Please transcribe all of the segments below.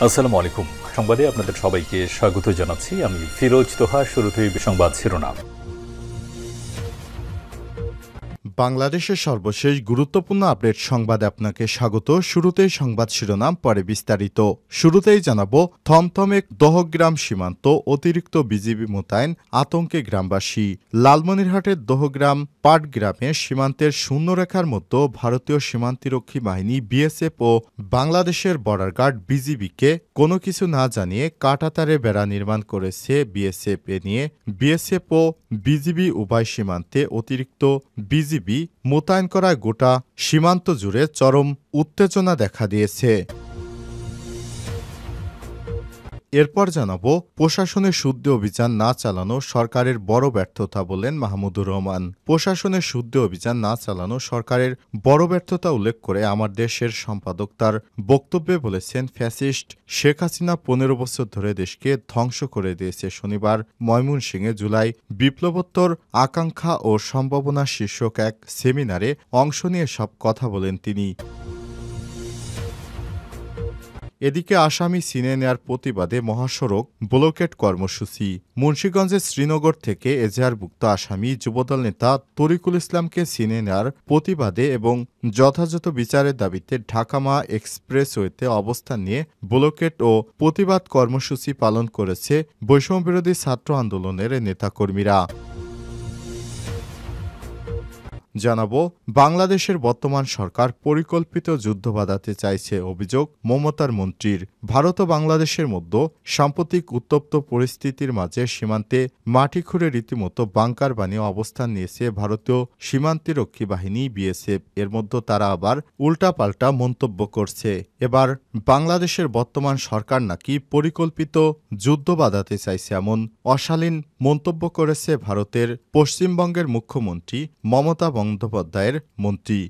আসসালামু আলাইকুম। সংবাদে আপনাদের সবাইকে স্বাগত জানাচ্ছি। আমি ফিরোজ তোহা। শুরুতেই সংবাদ শিরোনাম। বাংলাদেশের সর্বশেষ গুরুত্বপূর্ণ আপডেট সংবাদে আপনাকে স্বাগত। শুরুতেই সংবাদ শিরোনাম, পরে বিস্তারিত। শুরুতেই জানাবো, থমথমে দহগ্রাম সীমান্ত, অতিরিক্ত বিজিবি মোতায়েন, আতঙ্কে গ্রামবাসী। লালমনিরহাটের দহগ্রাম পাটগ্রামে সীমান্তের শূন্যরেখার মধ্যে ভারতীয় সীমান্তিরক্ষী বাহিনী বিএসএফ ও বাংলাদেশের বর্ডার গার্ড বিজিবিকে কোনো কিছু না জানিয়ে কাঁটাতারে বেড়া নির্মাণ করেছে বিএসএফ। এ নিয়ে বিএসএফ ও বিজিবি উভয় সীমান্তে অতিরিক্ত বিজিবি মোতায়েন করা গোটা সীমান্ত জুড়ে চরম উত্তেজনা দেখা দিয়েছে। এরপর জানাবো, প্রশাসনের শুদ্ধি অভিযান না চালানো সরকারের বড় ব্যর্থতা বললেন মাহমুদুর রহমান। প্রশাসনের শুদ্ধি অভিযান না চালানো সরকারের বড় ব্যর্থতা উল্লেখ করে আমার দেশের সম্পাদক তার বক্তব্যে বলেছেন, ফ্যাসিস্ট শেখ হাসিনা 15 বছর ধরে দেশকে ধ্বংস করে দিয়েছে। শনিবার ময়মনসিংহে জুলাই বিপ্লবোত্তর আকাঙ্ক্ষা ও সম্ভাবনা শীর্ষক এক সেমিনারে অংশ নিয়ে সব কথা বলেন তিনি। এদিকে আসামি ছিনে নেয়ার প্রতিবাদে মহাসড়ক ব্লকেট কর্মসূচি। মুন্সিগঞ্জের শ্রীনগর থেকে এজাহারভুক্ত আসামি যুবদল নেতা তরিকুল ইসলামকে ছিনে নেয়ার প্রতিবাদে এবং যথাযথ বিচারের দাবিতে ঢাকা-মা এক্সপ্রেসওয়েতে অবস্থান নিয়ে ব্লকেট ও প্রতিবাদ কর্মসূচি পালন করেছে বৈষম্যবিরোধী ছাত্র আন্দোলনের নেতাকর্মীরা। জানাবো, বাংলাদেশের বর্তমান সরকার পরিকল্পিত যুদ্ধ বাঁধাতে চাইছে অভিযোগ মমতার মন্ত্রীর। ভারত ও বাংলাদেশের মধ্যে সাম্প্রতিক উত্তপ্ত পরিস্থিতির মাঝে সীমান্তে মাটি খুঁড়ে রীতিমতো বাংকার বানিয়ে অবস্থান নিয়েছে ভারতীয় সীমান্তিরক্ষী বাহিনী বিএসএফ। এর মধ্যে তারা আবার উল্টাপাল্টা মন্তব্য করছে। এবার বাংলাদেশের বর্তমান সরকার নাকি পরিকল্পিত যুদ্ধ বাঁধাতে চাইছে, এমন অশালীন মন্তব্য করেছে ভারতের পশ্চিমবঙ্গের মুখ্যমন্ত্রী মমতা বন্দ্যোপাধ্যায়ের মন্ত্রী।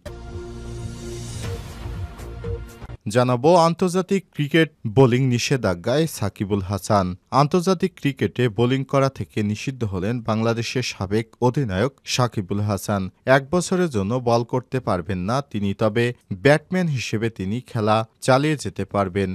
জানাবো, আন্তর্জাতিক ক্রিকেট বোলিং নিষেধাজ্ঞায় সাকিবুল হাসান। আন্তর্জাতিক ক্রিকেটে বোলিং করা থেকে নিষিদ্ধ হলেন বাংলাদেশের সাবেক অধিনায়ক সাকিবুল হাসান। 1 বছরের জন্য বল করতে পারবেন না তিনি, তবে ব্যাটসম্যান হিসেবে তিনি খেলা চালিয়ে যেতে পারবেন।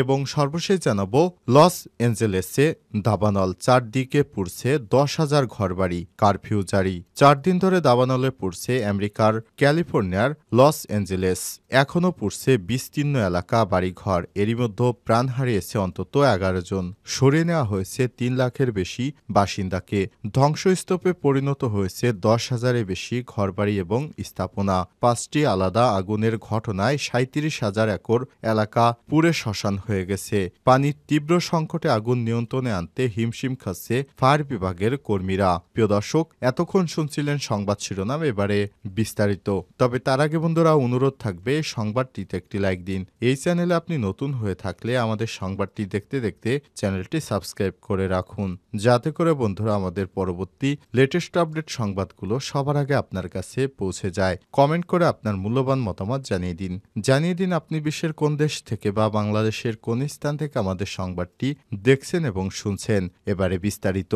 এবং সর্বশেষ জানাবো, লস এঞ্জেলেসে দাবানল, চারদিকে পুড়ছে 10,000 ঘরবাড়ি, কারফিউ জারি। 4 দিন ধরে দাবানলে পুড়ছে আমেরিকার ক্যালিফোর্নিয়ার লস এঞ্জেলেস। এখনও পুড়ছে বিস্তীর্ণ এলাকা, বাড়িঘর। এরই মধ্যে প্রাণ হারিয়েছে অন্তত 11 জন। সরিয়ে নেওয়া হয়েছে 3 লাখের বেশি বাসিন্দাকে। ধ্বংসস্তূপে পরিণত হয়েছে 10,000-এর বেশি ঘরবাড়ি এবং স্থাপনা। 5টি আলাদা আগুনের ঘটনায় 37,000 একর এলাকা পুড়ে শ্মশান হয়ে গেছে। পানির তীব্র সংকটে আগুন নিয়ন্ত্রণে আনতে হিমশিম খাচ্ছে ফায়ার বিভাগের কর্মীরা। প্রিয় দর্শক, এতক্ষণ শুনছিলেন সংবাদ শিরোনাম, এবারে বিস্তারিত। তবে তার আগে বন্ধুরা, অনুরোধ থাকবে সংবাদটিতে একটি লাইক দিন। এই চ্যানেলে আপনি নতুন হয়ে থাকলে আমাদের সংবাদটি দেখতে দেখতে চ্যানেলটি সাবস্ক্রাইব করে রাখুন, যাতে করে বন্ধুরা আমাদের পরবর্তী লেটেস্ট আপডেট সংবাদগুলো সবার আগে আপনার কাছে পৌঁছে যায়। কমেন্ট করে আপনার মূল্যবান মতামত জানিয়ে দিন আপনি বিশ্বের কোন দেশ থেকে বা বাংলাদেশের কোন স্থান থেকে আমাদের সংবাদটি দেখছেন এবং শুনছেন। এবারে বিস্তারিত।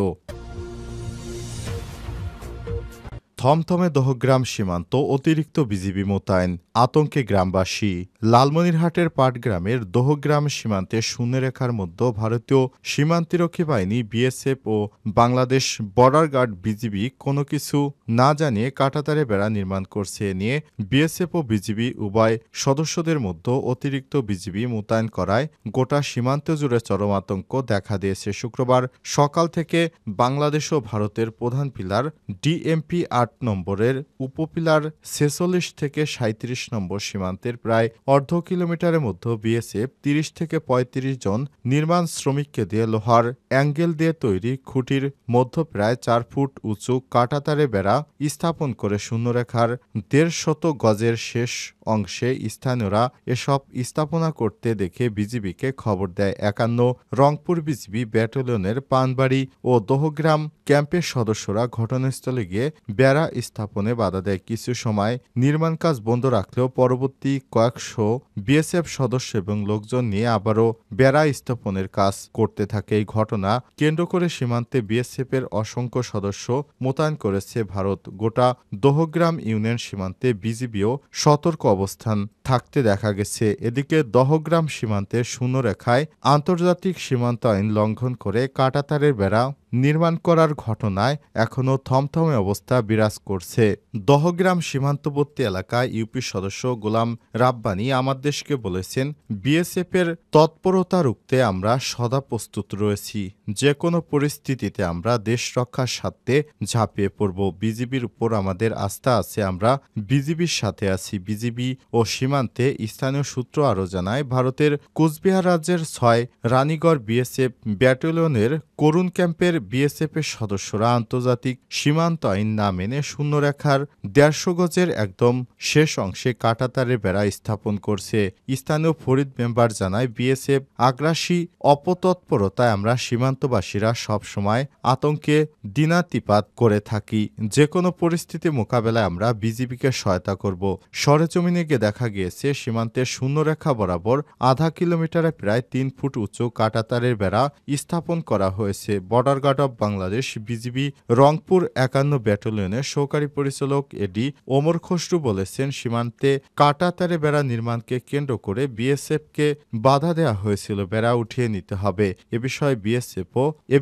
থমথমে দহগ্রাম সীমান্ত, অতিরিক্ত বিজিবি মোতায়েন, আতঙ্কে গ্রামবাসী। লালমনিরহাটের পাটগ্রামের দহগ্রাম সীমান্তে শূন্যরেখার মধ্যে ভারতীয় সীমান্তিরক্ষী বাহিনী বিএসএফ ও বাংলাদেশ বর্ডার গার্ড বিজিবি কোনো কিছু না জানিয়ে কাঁটাতারে বেড়া নির্মাণ করছে। এ নিয়ে বিএসএফ ও বিজিবি উভয় সদস্যদের মধ্যে অতিরিক্ত বিজিবি মোতায়েন করায় গোটা সীমান্ত জুড়ে চরম আতঙ্ক দেখা দিয়েছে। শুক্রবার সকাল থেকে বাংলাদেশ ও ভারতের প্রধান পিলার ডিএমপি 8 নম্বরের উপপিলার 46 থেকে 37 নম্বর সীমান্তের প্রায় অর্ধ কিলোমিটারের মধ্যে বিএসএফ 30 থেকে 35 জন নির্মাণ শ্রমিককে দিয়ে লোহার অ্যাঙ্গেল দিয়ে তৈরি খুঁটির মধ্যে প্রায় 4 ফুট উঁচু কাঁটাতারে বেড়া স্থাপন করে শূন্যরেখার 150 গজের শেষ অংশে স্থানীয়রা এসব স্থাপনা করতে দেখে বিজিবিকে খবর দেয়। 51 রংপুর বিজিবি ব্যাটালিয়নের পানবাড়ি ও দহগ্রাম ক্যাম্পের সদস্যরা ঘটনাস্থলে গিয়ে বেড়া বেড়া স্থাপনে বাধা দেয়। কিছু সময় নির্মাণ কাজ বন্ধ রাখলেও পরবর্তী কয়েকশো বিএসএফ সদস্য এবং লোকজন নিয়ে আবারও বেড়া স্থাপনের কাজ করতে থাকে। এই ঘটনা কেন্দ্র করে সীমান্তে বিএসএফের অসংখ্য সদস্য মোতায়েন করেছে ভারত। গোটা দহগ্রাম ইউনিয়ন সীমান্তে বিজিবিও সতর্ক অবস্থান থাকতে দেখা গেছে। এদিকে দহগ্রাম সীমান্তের শূন্যরেখায় আন্তর্জাতিক সীমান্ত আইন লঙ্ঘন করে কাঁটাতারের বেড়া নির্মাণ করার ঘটনায় এখনও থমথমে অবস্থা বিরাজ করছে। দহগ্রাম সীমান্তবর্তী এলাকায় ইউপি সদস্য গোলাম রাব্বানী আমার দেশকে বলেছেন, বিএসএফের তৎপরতা রুখতে আমরা সদা প্রস্তুত রয়েছি। যে কোনো পরিস্থিতিতে আমরা দেশ রক্ষার স্বার্থে ঝাঁপিয়ে পড়ব। বিজিবির উপর আমাদের আস্থা আছে, আমরা বিজিবির সাথে আছি। বিজিবি ও সীমান্তে স্থানীয় সূত্র আরও জানায়, ভারতের কোচবিহার রাজ্যের ৬ রানীগড় বিএসএফ ব্যাটালিয়নের করুণ ক্যাম্পের বিএসএফের সদস্যরা আন্তর্জাতিক সীমান্ত আইন না মেনে শূন্যরেখার ১৫০ গজের একদম শেষ অংশে কাঁটাতারের বেড়া স্থাপন করছে। স্থানীয় ফরিদ মেম্বার জানায়, বিএসএফ আগ্রাসী অপতৎপরতায় আমরা সীমান্তবাসীরা সবসময় আতঙ্কে দিনাতিপাত করে থাকি। যে কোনো পরিস্থিতি মোকাবেলায় আমরা বিজিবিকে সহায়তা করব। সরেজমিনে গিয়ে দেখা গিয়েছে, সীমান্তের শূন্যরেখা বরাবর আধা কিলোমিটারে প্রায় ৩ ফুট উঁচু কাঁটাতারের বেড়া স্থাপন করা হয়েছে। Border guard of Bangladesh BGB Rangpur ৫১ ব্যাটালিয়নের সহকারী পরিচালক এডি ওমর খসরু বলেছেন, সীমান্তে কাঁটাতারের বেড়া নির্মাণকে কেন্দ্র করে বিএসএফকে বাধা দেওয়া হয়েছিল। বেড়া উঠিয়ে নিতে হবে, এ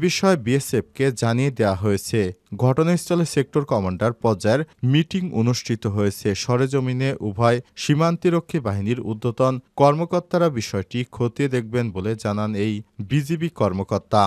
বিষয়ে বিএসএফকে জানিয়ে দেওয়া হয়েছে। ঘটনাস্থলে সেক্টর কমান্ডার পর্যায়ের মিটিং অনুষ্ঠিত হয়েছে। সরেজমিনে উভয় সীমান্তিরক্ষী বাহিনীর ঊর্ধ্বতন কর্মকর্তারা বিষয়টি খতিয়ে দেখবেন বলে জানান এই বিজিবি কর্মকর্তা।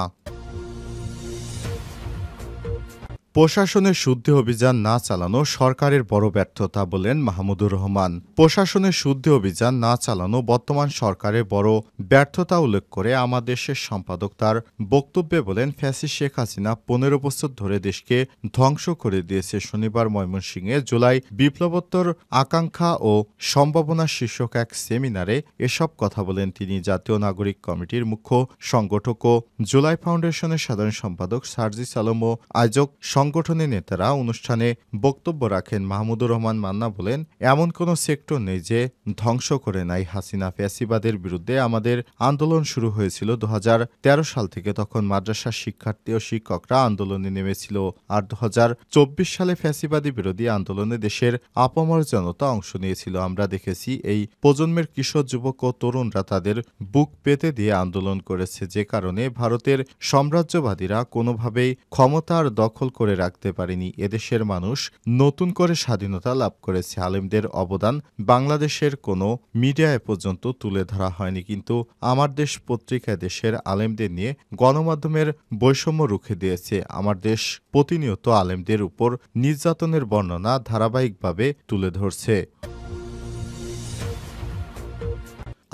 প্রশাসনের শুদ্ধি অভিযান না চালানো সরকারের বড় ব্যর্থতা বলেন মাহমুদুর রহমান। প্রশাসনের শুদ্ধি অভিযান না চালানো বর্তমান সরকারের বড় ব্যর্থতা উল্লেখ করে আমার দেশের সম্পাদক তার বক্তব্যে বলেন, ফ্যাসিস্ট শেখ হাসিনা ১৫ বছর ধরে দেশকে ধ্বংস করে দিয়েছে। শনিবার ময়মনসিংহে জুলাই বিপ্লবোত্তর আকাঙ্ক্ষা ও সম্ভাবনা শীর্ষক এক সেমিনারে এসব কথা বলেন তিনি। জাতীয় নাগরিক কমিটির মুখ্য সংগঠক ও জুলাই ফাউন্ডেশনের সাধারণ সম্পাদক সার্জিস আলম ও আয়োজক সংগঠনের নেতারা অনুষ্ঠানে বক্তব্য রাখেন। মাহমুদুর রহমান মান্না বলেন, এমন কোনো সেক্টর নেই যে ধ্বংস করে নাই হাসিনা। ফ্যাসিবাদের বিরুদ্ধে আমাদের আন্দোলন শুরু হয়েছিল ২০১৩ সাল থেকে। তখন মাদ্রাসার শিক্ষার্থী ও শিক্ষকরা আন্দোলনে নেমেছিল। আর ২০২৪ সালে ফ্যাসিবাদী বিরোধী আন্দোলনে দেশের আপামর জনতা অংশ নিয়েছিল। আমরা দেখেছি এই প্রজন্মের কিশোর যুবক ও তরুণরা তাদের বুক পেতে দিয়ে আন্দোলন করেছে, যে কারণে ভারতের সাম্রাজ্যবাদীরা কোনোভাবেই ক্ষমতার দখল করে রাখতে পারেনি। এদেশের মানুষ নতুন করে স্বাধীনতা লাভ করেছে। আলেমদের অবদান বাংলাদেশের কোনো মিডিয়ায় পর্যন্ত তুলে ধরা হয়নি, কিন্তু আমার দেশ পত্রিকায় দেশের আলেমদের নিয়ে গণমাধ্যমের বৈষম্য রুখে দিয়েছে। আমার দেশ প্রতিনিয়ত আলেমদের উপর নির্যাতনের বর্ণনা ধারাবাহিকভাবে তুলে ধরছে।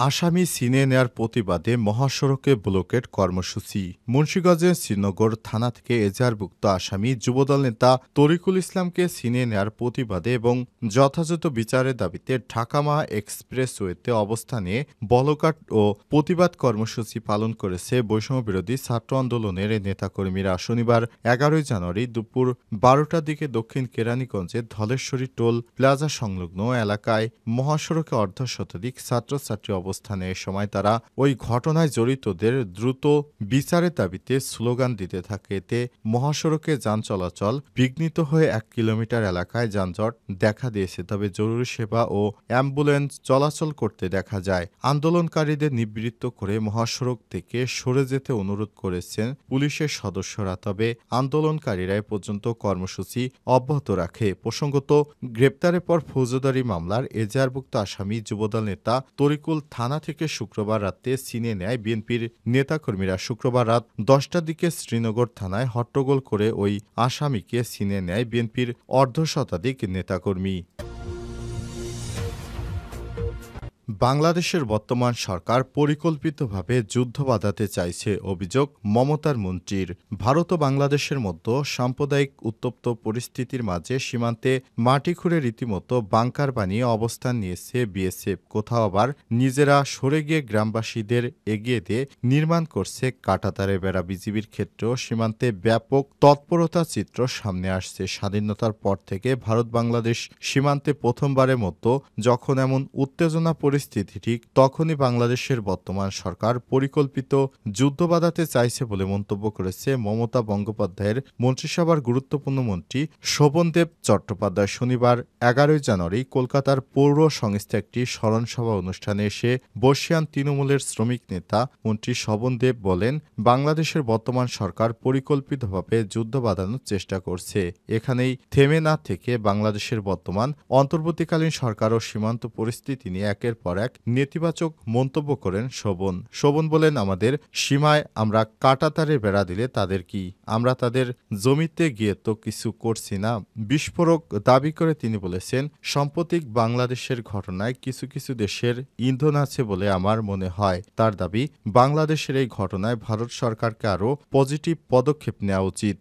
আসামি ছিনিয়ে নেয়ার প্রতিবাদে মহাসড়কে ব্লকেট কর্মসূচি। মুন্সিগঞ্জের শ্রীনগর থানা থেকে এজাহারভুক্ত আসামি যুবদল নেতা তরিকুল ইসলামকে ছিনিয়ে নেয়ার প্রতিবাদে এবং যথাযথ বিচারের দাবিতে ঢাকা-মাহ এক্সপ্রেসওয়েতে অবস্থান নিয়ে বলগাট ও প্রতিবাদ কর্মসূচি পালন করেছে বৈষম্যবিরোধী ছাত্র আন্দোলনের নেতাকর্মীরা। শনিবার ১১ জানুয়ারি দুপুর ১২টার দিকে দক্ষিণ কেরানীগঞ্জের ধলেশ্বরী টোল প্লাজা সংলগ্ন এলাকায় মহাসড়কে অর্ধশতাধিক ছাত্রছাত্রী অবস্থানে। এ সময় তারা ওই ঘটনায় জড়িতদের দ্রুত বিচারের দাবিতে স্লোগান দিতে থাকে। এতে মহাসড়কে যান চলাচল বিঘ্নিত হয়ে ১ কিলোমিটার এলাকায় যানজট দেখা দিয়েছে। তবে জরুরি সেবা ও অ্যাম্বুলেন্স চলাচল করতে দেখা যায়। আন্দোলনকারীদের নিবৃত্ত করে মহাসড়ক থেকে সরে যেতে অনুরোধ করেছেন পুলিশের সদস্যরা। তবে আন্দোলনকারীরা এ পর্যন্ত কর্মসূচি অব্যাহত রাখে। প্রসঙ্গত, গ্রেপ্তারের পর ফৌজদারি মামলার এজাহারভুক্ত আসামি যুবদল নেতা তরিকুল থানা থেকে শুক্রবার রাতে ছিনিয়ে নেয় বিএনপির নেতাকর্মীরা। শুক্রবার রাত ১০টার দিকে শ্রীনগর থানায় হট্টগোল করে ওই আসামিকে ছিনিয়ে নেয় বিএনপির অর্ধশতাধিক নেতাকর্মী। বাংলাদেশের বর্তমান সরকার পরিকল্পিতভাবে যুদ্ধ বাঁধাতে চাইছে অভিযোগ মমতার মন্ত্রীর। ভারত ও বাংলাদেশের মধ্যে সাম্প্রদায়িক উত্তপ্ত পরিস্থিতির মাঝে সীমান্তে মাটি খুঁড়ে রীতিমতো বাংকার বানিয়ে অবস্থান নিয়েছে বিএসএফ। কোথাও আবার নিজেরা সরে গিয়ে গ্রামবাসীদের এগিয়ে দিয়ে নির্মাণ করছে কাঁটাতারে বেড়া। বিজিবির ক্ষেত্রেও সীমান্তে ব্যাপক তৎপরতার চিত্র সামনে আসছে। স্বাধীনতার পর থেকে ভারত বাংলাদেশ সীমান্তে প্রথমবারের মতো যখন এমন উত্তেজনা পরিস্থিতি, ঠিক তখনই বাংলাদেশের বর্তমান সরকার পরিকল্পিত যুদ্ধ বাঁধাতে চাইছে বলে মন্তব্য করেছে মমতা বন্দ্যোপাধ্যায়ের মন্ত্রিসভার গুরুত্বপূর্ণ মন্ত্রী শোভনদেব চট্টোপাধ্যায়। শনিবার 11 জানুয়ারি কলকাতার পৌর সংস্থা একটি স্মরণসভা অনুষ্ঠানে এসে বর্ষিয়ান তৃণমূলের শ্রমিক নেতা মন্ত্রী শোভনদেব বলেন, বাংলাদেশের বর্তমান সরকার পরিকল্পিতভাবে যুদ্ধ বাঁধানোর চেষ্টা করছে। এখানেই থেমে না থেকে বাংলাদেশের বর্তমান অন্তর্বর্তীকালীন সরকার ও সীমান্ত পরিস্থিতি নিয়ে একের পর এক নেতিবাচক মন্তব্য করেন শোভন বলেন, আমাদের সীমায় আমরা কাঁটাতারে বেড়া দিলে তাদের কি? আমরা তাদের জমিতে গিয়ে তো কিছু করছি না। বিস্ফোরক দাবি করে তিনি বলেছেন, সাম্প্রতিক বাংলাদেশের ঘটনায় কিছু কিছু দেশের ইন্ধন আছে বলে আমার মনে হয়। তার দাবি, বাংলাদেশের এই ঘটনায় ভারত সরকারকে আরও পজিটিভ পদক্ষেপ নেওয়া উচিত।